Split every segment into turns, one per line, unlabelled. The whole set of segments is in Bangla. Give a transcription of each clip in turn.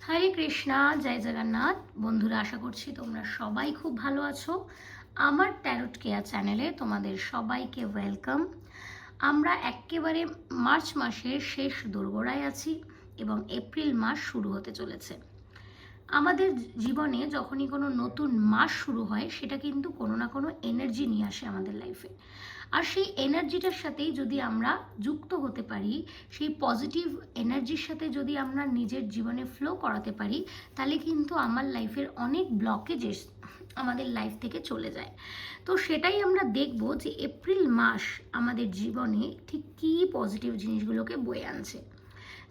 হরে কৃষ্ণা, জয় জগন্নাথ। বন্ধুরা, আশা করছি তোমরা সবাই খুব ভালো আছো। আমার ট্যারোট কেয়ার চ্যানেলে তোমাদের সবাইকে ওয়েলকাম। আমরা একেবারে মার্চ মাসের শেষ দোরগোড়ায় আছি এবং এপ্রিল মাস শুরু হতে চলেছে। আমাদের জীবনে যখনই কোনো নতুন মাস শুরু হয়, সেটা কিন্তু কোনো না কোনো এনার্জি নিয়ে আসে আমাদের লাইফে। আর সেই এনার্জিটার সাথেই যদি আমরা যুক্ত হতে পারি, সেই পজিটিভ এনার্জির সাথে যদি আমরা নিজের জীবনে ফ্লো করাতে পারি, তাহলে কিন্তু আমার লাইফের অনেক ব্লকেজেস আমাদের লাইফ থেকে চলে যায়। তো সেটাই আমরা দেখব যে এপ্রিল মাস আমাদের জীবনে ঠিক কী পজিটিভ জিনিসগুলোকে বয়ে আনছে।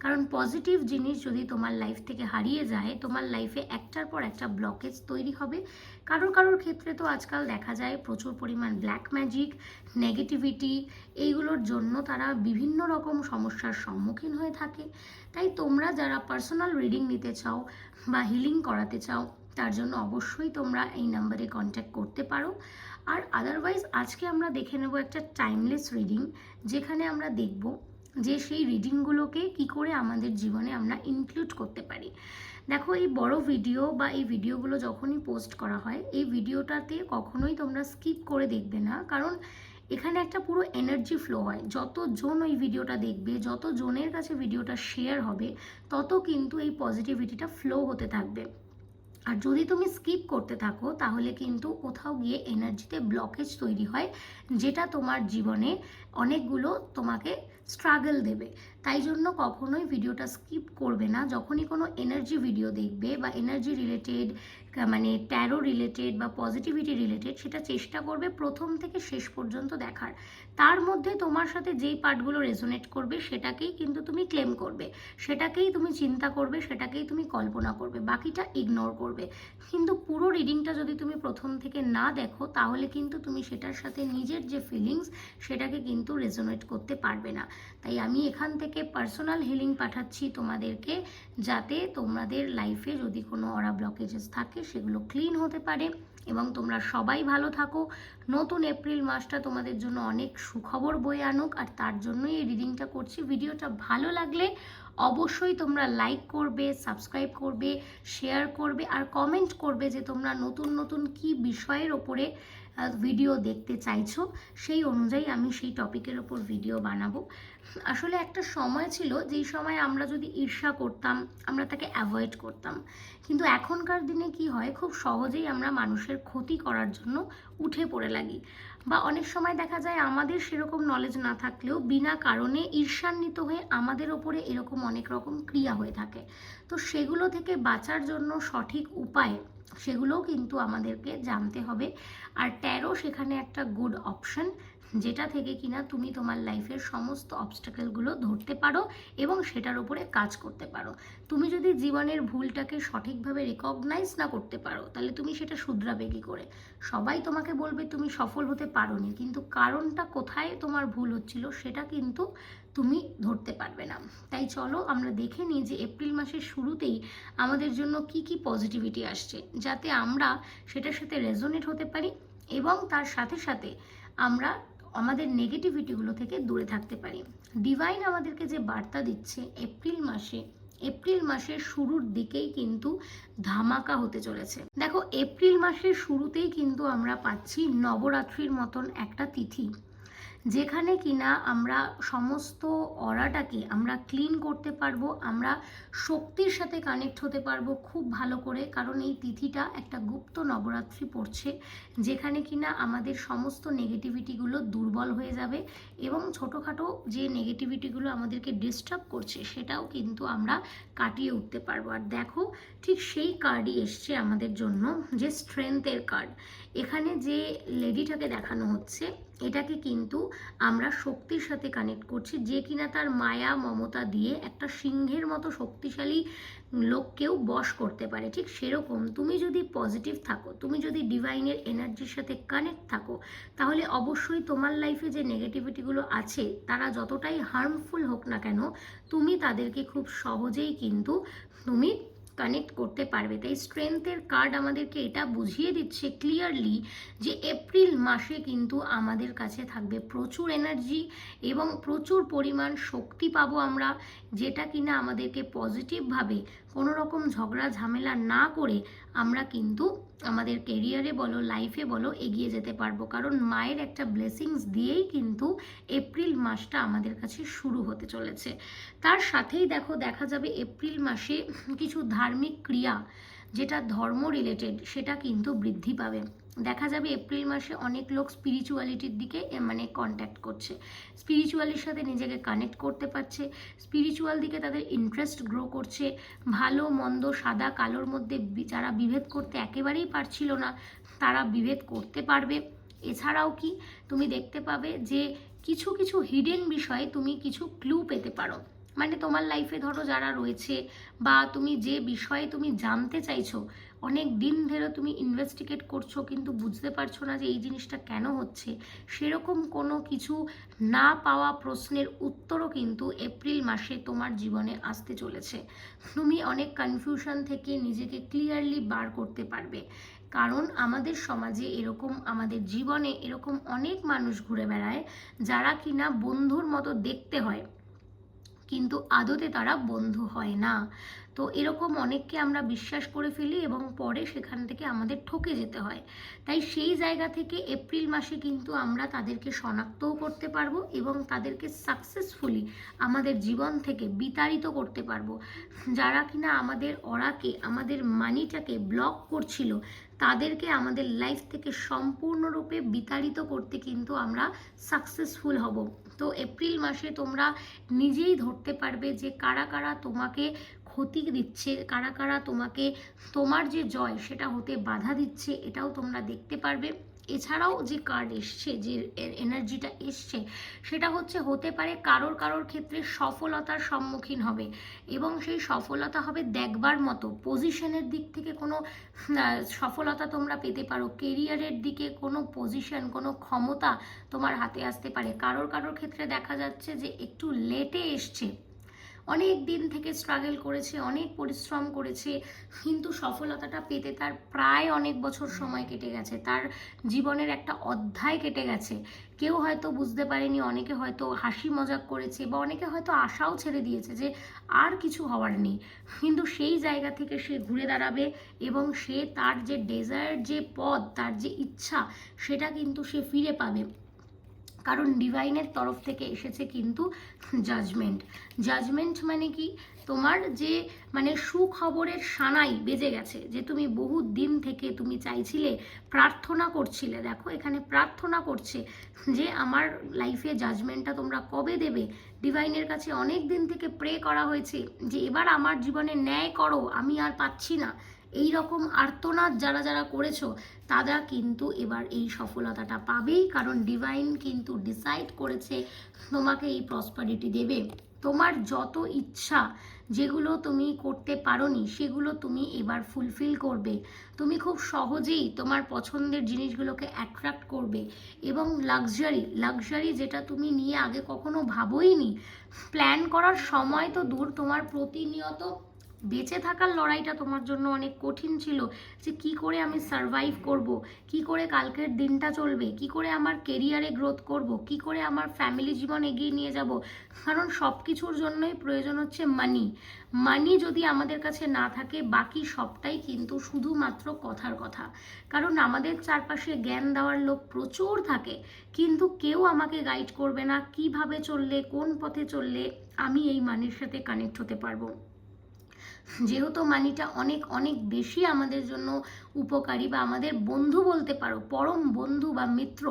কারণ পজিটিভ জিনিস যদি তোমার লাইফ থেকে হারিয়ে যায়, তোমার লাইফে একটার পর একটা ব্লকেজ তৈরি হবে। কারোর ক্ষেত্রে তো আজকাল দেখা যায় প্রচুর পরিমাণ ব্ল্যাক ম্যাজিক, নেগেটিভিটি, এইগুলোর জন্য তারা বিভিন্ন রকম সমস্যার সম্মুখীন হয়ে থাকে। তাই তোমরা যারা পার্সোনাল রিডিং নিতে চাও বা হিলিং করাতে চাও, তার জন্য অবশ্যই তোমরা এই নাম্বারে কন্ট্যাক্ট করতে পারো। আর আদারওয়াইজ আজকে আমরা দেখে নেব একটা টাইমলেস রিডিং, যেখানে আমরা দেখব যে সেই রিডিংগুলোকে কি করে আমাদের জীবনে আমরা ইনক্লুড করতে পারি। দেখো, এই বড় ভিডিও বা এই ভিডিওগুলো যখনই পোস্ট করা হয়, এই ভিডিওটাতে কখনোই তোমরা স্কিপ করে দেখবে না, কারণ এখানে একটা পুরো এনার্জি ফ্লো হয়। যতজন ওই ভিডিওটা দেখবে, যত জনের কাছে ভিডিওটা শেয়ার হবে, তত কিন্তু এই পজিটিভিটিটা ফ্লো হতে থাকবে। আর যদি তুমি স্কিপ করতে থাকো, তাহলে কিন্তু কোথাও গিয়ে এনার্জিতে ব্লকেজ তৈরি হয়, যেটা তোমার জীবনে অনেকগুলো তোমাকে স্ট্রাগল দেবে। তাই জন্য কখনোই ভিডিওটা স্কিপ করবে না। যখনই কোনো এনার্জি ভিডিও দেখবে বা এনার্জি রিলেটেড, মানে ট্যারো রিলেটেড বা পজিটিভিটি রিলেটেড, সেটা চেষ্টা করবে প্রথম থেকে শেষ পর্যন্ত দেখার। তার মধ্যে তোমার সাথে যেই পার্টগুলো রেজোনেট করবে, সেটাকেই কিন্তু তুমি ক্লেম করবে, সেটাকেই তুমি চিন্তা করবে, সেটাকেই তুমি কল্পনা করবে, বাকিটা ইগনোর করবে। কিন্তু পুরো রিডিংটা যদি তুমি প্রথম থেকে না দেখো, তাহলে কিন্তু তুমি সেটার সাথে নিজের যে ফিলিংস, সেটাকে কিন্তু রেজোনেট করতে পারবে না। তাই আমি এখান থেকে পার্সোনাল হিলিং পাঠাচ্ছি তোমাদেরকে, যাতে তোমাদের লাইফে যদি কোনো অরা ব্লকেজেস থাকে, সেগুলো ক্লিন হতে পারে এবং তোমরা সবাই ভালো থাকো। নতুন এপ্রিল মাসটা তোমাদের জন্য অনেক সুখবর বয়ে আনুক, আর তার জন্যই এই রিডিংটা করছি। ভিডিওটা ভালো লাগলে অবশ্যই তোমরা লাইক করবে, সাবস্ক্রাইব করবে, শেয়ার করবে আর কমেন্ট করবে যে তোমরা নতুন নতুন কি বিষয়ের ওপরে ভিডিও দেখতে চাইছো। সেই অনুযায়ী আমি সেই টপিকের ওপর ভিডিও বানাবো। আসলে একটা সময় ছিল যেই সময় আমরা যদি ঈর্ষা করতাম, আমরা তাকে অ্যাভয়েড করতাম। কিন্তু এখনকার দিনে কি হয়, খুব সহজেই আমরা মানুষের ক্ষতি করার জন্য উঠে পড়ে লাগি। বা অনেক সময় দেখা যায় আমাদের সেরকম নলেজ না থাকলেও বিনা কারণে ঈর্ষান্বিত হয়ে আমাদের ওপরে এরকম অনেক রকম ক্রিয়া হয়ে থাকে। তো সেগুলো থেকে বাঁচার জন্য সঠিক উপায়, সেগুলোও কিন্তু আমাদেরকে জানতে হবে। আর ট্যারো সেখানে একটা গুড অপশন, যেটা থেকে কিনা তুমি তোমার লাইফের সমস্ত অবস্টাকেলগুলো ধরতে পারো এবং সেটার উপরে কাজ করতে পারো। তুমি যদি জীবনের ভুলটাকে সঠিকভাবে রেকগনাইজ না করতে পারো, তাহলে তুমি সেটা শুধরাবে কী করে? সবাই তোমাকে বলবে তুমি সফল হতে পারোনি, কিন্তু কারণটা কোথায় তোমার ভুল হচ্ছিল, সেটা কিন্তু তুমি ধরতে পারবে না। তাই চলো আমরা দেখে নিই যে এপ্রিল মাসের শুরুতেই আমাদের জন্য কি কি পজিটিভিটি আসছে, যাতে আমরা সেটার সাথে রেজোনেট হতে পারি এবং তার সাথে সাথে আমরা আমাদের নেগেটিভিটিগুলো থেকে দূরে থাকতে পারি। ডিভাইন আমাদেরকে যে বার্তা দিচ্ছে এপ্রিল মাসের শুরুর দিকেই কিন্তু ধামাকা হতে চলেছে। দেখো, এপ্রিল মাসের শুরুতেই কিন্তু আমরা পাচ্ছি নবরাত্রির মতন একটা তিথি, যেখানে কিনা আমরা সমস্ত অরাটাকে আমরা ক্লিন করতে পারবো, আমরা শক্তির সাথে কানেক্ট হতে পারবো খুব ভালো করে। কারণ এই তিথিটা একটা গুপ্ত নবরাত্রি পড়ছে, যেখানে কিনা আমাদের সমস্ত নেগেটিভিটিগুলো দুর্বল হয়ে যাবে এবং ছোটোখাটো যে নেগেটিভিটিগুলো আমাদেরকে ডিস্টার্ব করছে, সেটাও কিন্তু আমরা কাটিয়ে উঠতে পারবো। আর দেখো, ঠিক সেই কার্ডই এসছে আমাদের জন্য, যে স্ট্রেংথের কার্ড। এখানে যে লেডিটাকে দেখানো হচ্ছে, এটাকে কিন্তু আমরা শক্তির সাথে কানেক্ট করছি, যে কিনা তার মায়া মমতা দিয়ে একটা সিংহের মতো শক্তিশালী লোককেও বশ করতে পারে। ঠিক সেরকম তুমি যদি পজিটিভ থাকো, তুমি যদি ডিভাইনের এনার্জির সাথে কানেক্ট থাকো, তাহলে অবশ্যই তোমার লাইফে যে নেগেটিভিটিগুলো আছে, তারা যতটাই হার্মফুল হোক না কেন, তুমি তাদেরকে খুব সহজেই কিন্তু তুমি কানেক্ট করতে পারবে। তাই স্ট্রেংথের কার্ড আমাদেরকে এটা বুঝিয়ে দিচ্ছে ক্লিয়ারলি যে এপ্রিল মাসে কিন্তু আমাদের কাছে থাকবে প্রচুর এনার্জি এবং প্রচুর পরিমাণ শক্তি পাবো আমরা, যেটা কিনা আমাদেরকে পজিটিভভাবে কোনো রকম ঝগড়া ঝামেলা না করে আমরা কিন্তু আমাদের কেরিয়ারে বলো, লাইফে বলো, এগিয়ে যেতে পারবো। কারণ মায়ের একটা ব্লেসিংস দিয়েই কিন্তু এপ্রিল মাসটা আমাদের কাছে শুরু হতে চলেছে। তার সাথেই দেখা যাবে এপ্রিল মাসে কিছু ধার্মিক ক্রিয়া, যেটা ধর্ম রিলেটেড, সেটা কিন্তু বৃদ্ধি পাবে। দেখা যাবে এপ্রিল মাসে অনেক লোক স্পিরিচুয়ালিটির দিকে মানে কন্ট্যাক্ট করছে, স্পিরিচুয়ালির সাথে নিজেকে কানেক্ট করতে পারছে, স্পিরিচুয়াল দিকে তাদের ইন্টারেস্ট গ্রো করছে। ভালো মন্দ, সাদা কালোর মধ্যে যারা বিভেদ করতে একেবারেই পারছিল না, তারা বিভেদ করতে পারবে। এছাড়াও কি তুমি দেখতে পাবে যে কিছু কিছু হিডেন বিষয়ে তুমি কিছু ক্লু পেতে পারো। মানে তোমার লাইফে ধরো যারা রয়েছে, বা তুমি যে বিষয়ে তুমি জানতে চাইছো, অনেক দিন ধরে তুমি ইনভেস্টিগেট করছো কিন্তু বুঝতে পারছো না যে এই জিনিসটা কেন হচ্ছে, সেরকম কোনো কিছু না পাওয়া প্রশ্নের উত্তরও কিন্তু এপ্রিল মাসে তোমার জীবনে আসতে চলেছে। তুমি অনেক কনফিউশন থেকে নিজেকে ক্লিয়ারলি বার করতে পারবে। কারণ আমাদের সমাজে এরকম, আমাদের জীবনে এরকম অনেক মানুষ ঘুরে বেড়ায় যারা কিনা বন্ধুর মতো দেখতে হয়, কিন্তু আদতে তারা বন্ধু হয় না। তো এরকম অনেককে আমরা বিশ্বাস করে ফেলি এবং পরে সেখান থেকে আমাদের ঠকে যেতে হয়। তাই সেই জায়গা থেকে এপ্রিল মাসে কিন্তু আমরা তাদেরকে শনাক্তও করতে পারবো এবং তাদেরকে সাকসেসফুলি আমাদের জীবন থেকে বিতাড়িত করতে পারবো। যারা কিনা আমাদের অরাকে, আমাদের মানিটাকে ব্লক করছিল, তাদেরকে আমাদের লাইফ থেকে সম্পূর্ণরূপে বিতাড়িত করতে কিন্তু আমরা সাকসেসফুল হব। তো এপ্রিল মাসে তোমরা নিজেই ধরতে পারবে যে কারা কারা তোমাকে ক্ষতি দিচ্ছে, কারা কারা তোমাকে, তোমার যে জয় সেটা হতে বাধা দিচ্ছে, এটাও তোমরা দেখতে পারবে। এছাড়াও যে কার্ড এসছে, যে এনার্জিটা এসছে, সেটা হতে পারে কারোর কারোর ক্ষেত্রে সফলতার সম্মুখীন হবে, এবং সেই সফলতা হবে দেখবার মতো। পজিশনের দিক থেকে কোনো সফলতা তোমরা পেতে পারো, কেরিয়ারের দিকে কোনো পজিশন, কোনো ক্ষমতা তোমার হাতে আসতে পারে। কারোর কারোর ক্ষেত্রে দেখা যাচ্ছে যে একটু লেটে এসছে, অনেক দিন থেকে স্ট্রাগল করেছে, অনেক পরিশ্রম করেছে, কিন্তু সফলতাটা পেতে তার প্রায় অনেক বছর সময় কেটে গেছে, তার জীবনের একটা অধ্যায় কেটে গেছে। কেউ হয়তো বুঝতে পারেনি, অনেকে হয়তো হাসি মজাক করেছে, বা অনেকে হয়তো আশাও ছেড়ে দিয়েছে যে আর কিছু হওয়ার নেই। কিন্তু সেই জায়গা থেকে সে ঘুরে দাঁড়াবে এবং সে তার যে ডেজায়ার, যে পথ, তার যে ইচ্ছা, সেটা কিন্তু সে ফিরে পাবে। কারণ ডিভাইনের তরফ থেকে এসেছে কিন্তু জাজমেন্ট। জাজমেন্ট মানে কি, তোমার যে মানে সুখবরের সানাই বেজে গেছে, যে তুমি বহু দিন থেকে তুমি চাইছিলে, প্রার্থনা করছিলে। দেখো এখানে প্রার্থনা করছে যে আমার লাইফে জাজমেন্টটা তোমরা কবে দেবে। ডিভাইনের কাছে অনেক দিন থেকে প্রে করা হয়েছে যে এবার আমার জীবনে ন্যায় করো, আমি আর পাচ্ছি না। এই রকম আর্তনাদ যারা যারা করেছো, তারা কিন্তু এবার এই সফলতাটা পাবেই। কারণ ডিভাইন কিন্তু ডিসাইড করেছে তোমাকে এই প্রসপারিটি দেবে। তোমার যত ইচ্ছা, যেগুলো তুমি করতে পারোনি, সেগুলো তুমি এবার ফুলফিল করবে। তুমি খুব সহজেই তোমার পছন্দের জিনিসগুলোকে অ্যাট্রাক্ট করবে, এবং লাক্সারি যেটা তুমি নিয়ে আগে কখনো ভাবোইনি, প্ল্যান করার সময় তো দূর, তোমার প্রতিনিয়ত বেঁচে থাকার লড়াইটা তোমার জন্য অনেক কঠিন ছিল, যে কি করে আমি সারভাইভ করব, কি করে কালকের দিনটা চলবে, কি করে আমার কেরিয়ারে গ্রোথ করব, কি করে আমার ফ্যামিলি জীবন এগিয়ে নিয়ে যাব। কারণ সব কিছুর জন্যই প্রয়োজন হচ্ছে মানি। মানি যদি আমাদের কাছে না থাকে, বাকি সবটাই কিন্তু শুধুমাত্র কথার কথা। কারণ আমাদের চারপাশে জ্ঞান দেওয়ার লোক প্রচুর থাকে, কিন্তু কেউ আমাকে গাইড করবে না কিভাবে চললে, কোন পথে চললে আমি এই মানির সাথে কানেক্ট হতে পারবো। যেহেতু মানিটা অনেক অনেক বেশি আমাদের জন্য উপকারী, বা আমাদের বন্ধু বলতে পারো, পরম বন্ধু বা মিত্র,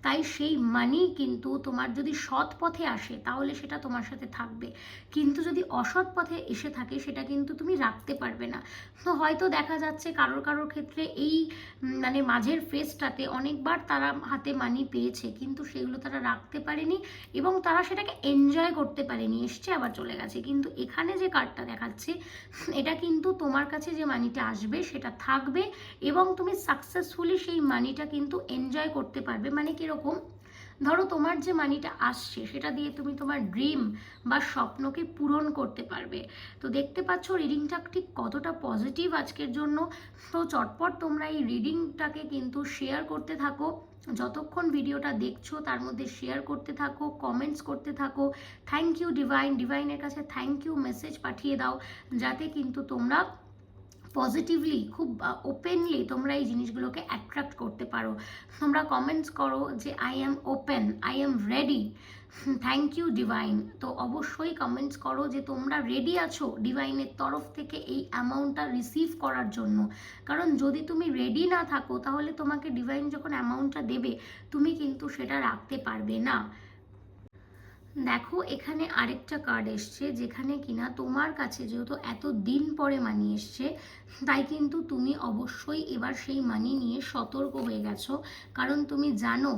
তাই সেই মানি কিন্তু তোমার যদি সৎ পথে আসে তাহলে সেটা তোমার সাথে থাকবে, কিন্তু যদি অসৎ পথে এসে থাকে সেটা কিন্তু তুমি রাখতে পারবে না। তো হয়তো দেখা যাচ্ছে কারোর কারোর ক্ষেত্রে এই মানে মাঝের ফেজটাতে অনেকবার তারা হাতে মানি পেয়েছে, কিন্তু সেগুলো তারা রাখতে পারেনি এবং তারা সেটাকে এনজয় করতে পারেনি, এসছে আবার চলে গেছে। কিন্তু এখানে যে কার্ডটা দেখাচ্ছে, এটা কিন্তু তোমার কাছে যে মানিটা আসবে সেটা থাকবে, এবং তুমি সাকসেসফুলি সেই মানিটা কিন্তু এনজয় করতে পারবে। মানে কিরকম, ধরো তোমার যে মানিটা আসছে সেটা দিয়ে তুমি তোমার ড্রিম বা স্বপ্নকে পূরণ করতে পারবে। তো দেখতে পাচ্ছ রিডিংটা ঠিক কতটা পজিটিভ আজকের জন্য। তো চটপট তোমরা এই রিডিংটাকে কিন্তু শেয়ার করতে থাকো, যতক্ষণ ভিডিওটা দেখছো তার মধ্যে শেয়ার করতে থাকো, কমেন্টস করতে থাকো, থ্যাংক ইউ ডিভাইন, ডিভাইনের কাছে থ্যাংক ইউ মেসেজ পাঠিয়ে দাও, যাতে কিন্তু তোমরা পজিটিভলি খুব ওপেনলি তোমরা এই জিনিসগুলোকে অ্যাট্রাক্ট করতে পারো। তোমরা কমেন্টস করো যে I am open, I am ready, thank you divine. তো অবশ্যই কমেন্টস করো যে তোমরা রেডি আছো ডিভাইনের তরফ থেকে এই অ্যামাউন্টটা রিসিভ করার জন্য। কারণ যদি তুমি রেডি না থাকো তাহলে তোমাকে ডিভাইন যখন অ্যামাউন্টটা দেবে তুমি কিন্তু সেটা রাখতে পারবে না। দেখো এখানে আরেকটা কার্ড এসছে, যেখানে কিনা তোমার কাছে যেহেতু এত দিন পরে মানি এসছে, তাই কিন্তু তুমি অবশ্যই এবার সেই মানি নিয়ে সতর্ক হয়ে গেছো। কারণ তুমি জানো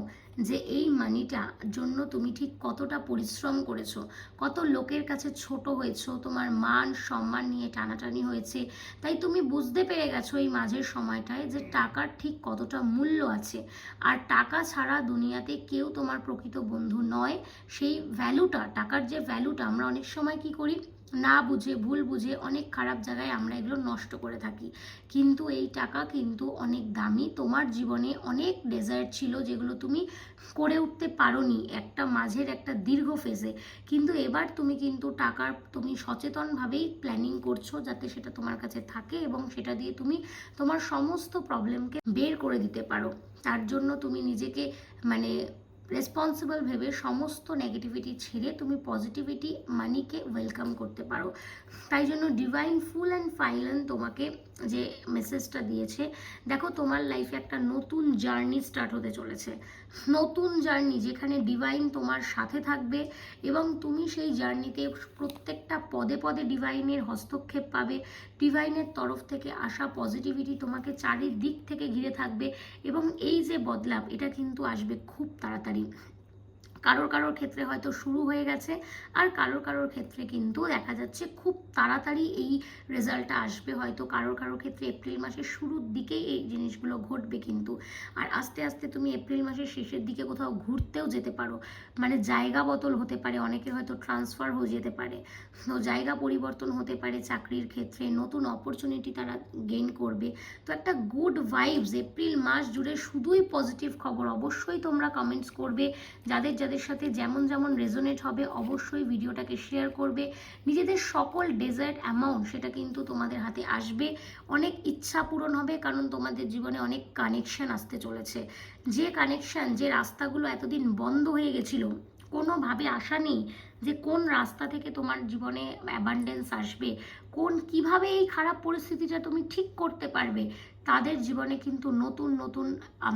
যে এই মানিটা জন্য তুমি ঠিক কতটা পরিশ্রম করেছো, কত লোকের কাছে ছোট হয়েছো, তোমার মান সম্মান নিয়ে টানাটানি হয়েছে। তাই তুমি বুঝতে পেরে গেছো এই মাঝের সময়টায় যে টাকার ঠিক কতটা মূল্য আছে। আর টাকা ছাড়া দুনিয়াতে কেউ তোমার প্রকৃত বন্ধু নয়। সেই ভ্যালুটা, টাকার যে ভ্যালুটা, আমরা অনেক সময় কি করি, না বুঝে ভুল বুঝে অনেক খারাপ জায়গায় আমরা এগুলো নষ্ট করে থাকি। কিন্তু এই টাকা কিন্তু অনেক দামি। তোমার জীবনে অনেক ডেজায়ার ছিল যেগুলো তুমি করে উঠতে পারোনি একটা মাঝের একটা দীর্ঘ ফেজে, কিন্তু এবার তুমি কিন্তু টাকার তুমি সচেতনভাবেই প্ল্যানিং করছো যাতে সেটা তোমার কাছে থাকে এবং সেটা দিয়ে তুমি তোমার সমস্ত প্রবলেমকে বের করে দিতে পারো। তার জন্য তুমি নিজেকে মানে রেসপন্সিবল ভেবে সমস্ত নেগেটিভিটি ছেড়ে তুমি পজিটিভিটি মানিকে ওয়েলকাম করতে পারো। তাই জন্য ডিভাইন ফুল অ্যান্ড ফাইনাল তোমাকে যে মেসেজটা দিয়েছে, দেখো তোমার লাইফে একটা নতুন জার্নি স্টার্ট হতে চলেছে। নতুন জার্নি যেখানে ডিভাইন তোমার সাথে থাকবে এবং তুমি সেই জার্নিতে প্রত্যেকটা পদে পদে ডিভাইনের হস্তক্ষেপ পাবে। ডিভাইনের তরফ থেকে আসা পজিটিভিটি তোমাকে চারিদিক থেকে ঘিরে থাকবে এবং এই যে বদলাব এটা কিন্তু আসবে খুব তাড়াতাড়ি। কারোর কারোর ক্ষেত্রে হয়তো শুরু হয়ে গেছে, আর কারোর কারোর ক্ষেত্রে কিন্তু দেখা যাচ্ছে খুব তাড়াতাড়ি এই রেজাল্টটা আসবে। হয়তো কারোর কারোর ক্ষেত্রে এপ্রিল মাসের শুরুর দিকেই এই জিনিসগুলো ঘটবে কিন্তু। আর আস্তে আস্তে তুমি এপ্রিল মাসের শেষের দিকে কোথাও ঘুরতেও যেতে পারো, মানে জায়গা বদল হতে পারে, অনেকের হয়তো ট্রান্সফার হয়ে যেতে পারে, তো জায়গা পরিবর্তন হতে পারে, চাকরির ক্ষেত্রে নতুন অপরচুনিটি তারা গেইন করবে। তো একটা গুড ভাইবস এপ্রিল মাস জুড়ে, শুধুই পজিটিভ খবর। অবশ্যই তোমরা কমেন্টস করবে, যাদের যাদের সাথে যেমন যেমন রেজোনেট হবে অবশ্যই ভিডিওটাকে শেয়ার করবে। নিজেদের সকল ডেজার্ট অ্যামাউন্ট সেটা কিন্তু তোমাদের হাতে আসবে। অনেক ইচ্ছা পূরণ হবে, কারণ তোমাদের জীবনে অনেক কানেকশন আসতে চলেছে। যে কানেকশন, যে রাস্তাগুলো এতদিন বন্ধ হয়ে গেছিল, কোনোভাবে আশা নেই যে কোন রাস্তা থেকে তোমার জীবনে অ্যাবান্ডেন্স আসবে, কিভাবে এই খারাপ পরিস্থিতিটা তুমি ঠিক করতে পারবে, তাদের জীবনে কিন্তু নতুন নতুন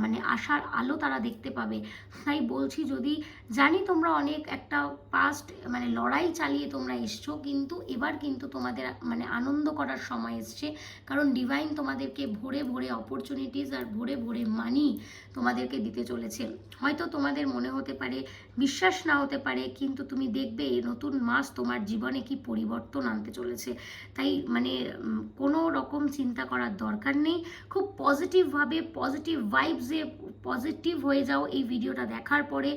মানে আশার আলো তারা দেখতে পাবে। তাই বলছি, যদি জানি তোমরা অনেক একটা পাস্ট মানে লড়াই চালিয়ে তোমরা এসছো, কিন্তু এবার কিন্তু তোমাদের মানে আনন্দ করার সময় এসছে। কারণ ডিভাইন তোমাদেরকে ভরে ভরে অপরচুনিটিস আর ভরে ভরে মানি তোমাদেরকে দিতে চলেছে। হয়তো তোমাদের মনে হতে পারে, বিশ্বাস না হতে পারে, কিন্তু তুমি দেখবে এই নতুন মাস তোমার জীবনে কি পরিবর্তন আনতে চলেছে। তাই মানে কোনো রকম চিন্তা করার দরকার নেই। খুব পজিটিভভাবে পজিটিভ ভাইবসে পজিটিভ হয়ে যাও এই ভিডিওটা দেখার পরে।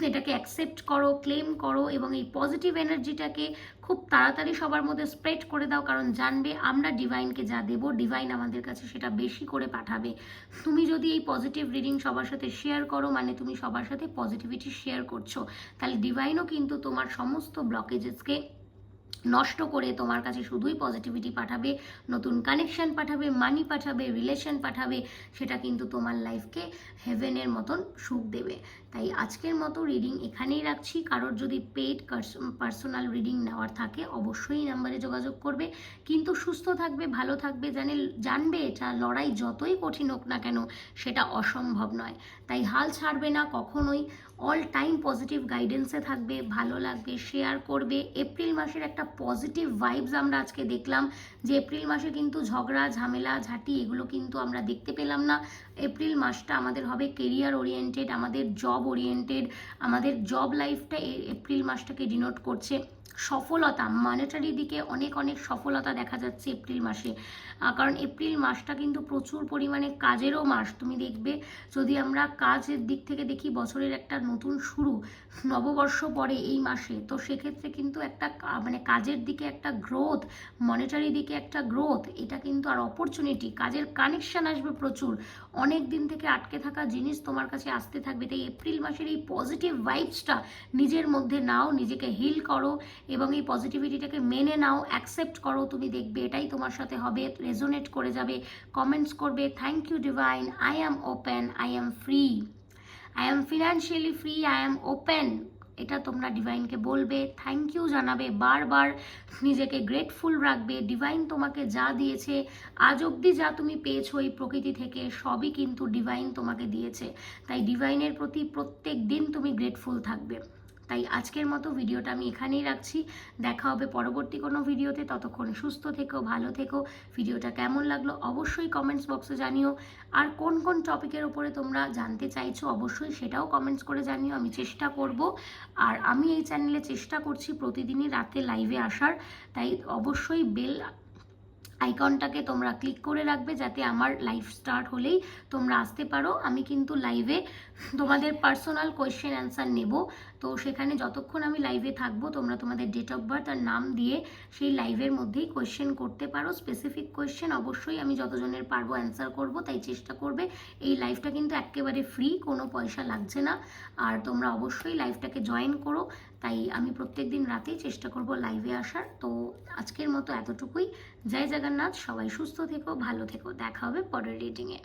এটাকে অ্যাকসেপ্ট করো, ক্লেম করো এবং এই পজিটিভ এনার্জিটাকে খুব তাড়াতাড়ি সবার মধ্যে স্প্রেড করে দাও। কারণ জানবে আমরা ডিভাইনকে যা দেবো ডিভাইন আমাদের কাছে সেটা বেশি করে পাঠাবে। তুমি যদি এই পজিটিভ রিডিং সবার সাথে শেয়ার করো, মানে তুমি সবার সাথে পজিটিভিটি শেয়ার করছো, তাহলে ডিভাইনও কিন্তু তোমার সমস্ত ব্লকেজেসকে নষ্ট করে তোমার কাছে শুধুই পজিটিভিটি পাঠাবে, নতুন কানেকশন পাঠাবে, মানি পাঠাবে, রিলেশন পাঠাবে। সেটা কিন্তু তোমার লাইফকে হেভেনের মতন সুখ দেবে। তাই আজকের মতো রিডিং এখানেই রাখছি। কারোর যদি পেইড পার্সোনাল রিডিং নেওয়ার থাকে অবশ্যই নাম্বারে যোগাযোগ করবে। কিন্তু সুস্থ থাকবে, ভালো থাকবে, জানবে এটা লড়াই যতই কঠিন হোক না কেন সেটা অসম্ভব নয়। তাই হাল ছাড়বে না কখনোই, অল টাইম পজিটিভ গাইডেন্সে থাকবে, ভালো লাগবে, শেয়ার করবে। এপ্রিল মাসের একটা পজিটিভ ভাইবস আমরা আজকে দেখলাম, যে এপ্রিল মাসে কিন্তু ঝগড়া ঝামেলা ঝাঁটি এগুলো কিন্তু আমরা দেখতে পেলাম না। এপ্রিল মাসটা আমাদের হবে কেরিয়ার ওরিয়েন্টেড, আমাদের জব ওরিয়েন্টেড, আমাদের জব লাইফটা এপ্রিল মাসটাকে ডিনোট করছে। সফলতা, মনিটারি দিকে অনেক অনেক সফলতা দেখা যাচ্ছে এপ্রিল মাসে। কারণ এপ্রিল মাসটা কিন্তু প্রচুর পরিমাণে কাজেরও মাস। তুমি দেখবে যদি আমরা কাজের দিক থেকে দেখি, বছরের একটা নতুন শুরু, নববর্ষ পড়ে এই মাসে, তো সেক্ষেত্রে কিন্তু একটা মানে কাজের দিকে একটা গ্রোথ, মনিটারি দিকে একটা গ্রোথ, এটা কিন্তু আর অপরচুনিটি, কাজের কানেকশন আসবে প্রচুর, অনেক দিন থেকে আটকে থাকা জিনিস তোমার কাছে আসতে থাকবে। তাই এপ্রিল মাসের এই পজিটিভ ভাইবসটা নিজের মধ্যে নাও, নিজেকে হিল করো এবং এই পজিটিভিটিটাকে মেনে নাও, অ্যাকসেপ্ট করো। তুমি দেখবে এটাই তোমার সাথে হবে, রেজোনেট করে যাবে। কমেন্টস করবে, thank you divine, I am open, I am free, I am financially free, I am open. এটা তোমরা ডিভাইনকে বলবে, থ্যাংক ইউ জানাবে, বারবার নিজেকে গ্রেটফুল রাখবে। ডিভাইন তোমাকে যা দিয়েছে, আজ অবধি যা তুমি পেয়েছো এই প্রকৃতি থেকে, সবই কিন্তু ডিভাইন তোমাকে দিয়েছে। তাই ডিভাইনের প্রতি প্রত্যেক দিন তুমি গ্রেটফুল থাকবে। তাই আজকের মতো ভিডিওটা আমি এখানেই রাখছি। দেখা হবে পরবর্তী কোনো ভিডিওতে। ততক্ষণ সুস্থ থেকো, ভালো থেকো। ভিডিওটা কেমন লাগলো অবশ্যই কমেন্টস বক্সে জানিও। আর কোন কোন টপিকের উপরে তোমরা জানতে চাইছো অবশ্যই সেটাও কমেন্টস করে জানিও, আমি চেষ্টা করব। আর আমি এই চ্যানেলে চেষ্টা করছি প্রতিদিনই রাতে লাইভে আসার। তাই অবশ্যই বেল আইকনটাকে তোমরা ক্লিক করে রাখবে, যাতে আমার লাইভ স্টার্ট হলেই তোমরা আসতে পারো। আমি কিন্তু লাইভে তোমাদের পার্সোনাল কোয়েশ্চেন অ্যান্সার নেব। তো সেখানে যতক্ষণ আমি লাইভে থাকবো, তোমরা তোমাদের ডেট অফ বার্থ আর নাম দিয়ে সেই লাইভের মধ্যেই কোয়েশ্চেন করতে পারো। স্পেসিফিক কোয়েশ্চেন অবশ্যই আমি যতজনের পারবো অ্যান্সার করব, তাই চেষ্টা করবে। এই লাইভটা কিন্তু একেবারে ফ্রি, কোনো পয়সা লাগছে না। আর তোমরা অবশ্যই লাইভটাকে জয়েন করো। তাই আমি প্রত্যেক দিন রাতেই চেষ্টা করব লাইভে আসার। তো আজকের মতো এতটুকুই। জয় জগন্নাথ, সবাই সুস্থ থেকো, ভালো থেকো। দেখা হবে পরের রিডিংয়ে।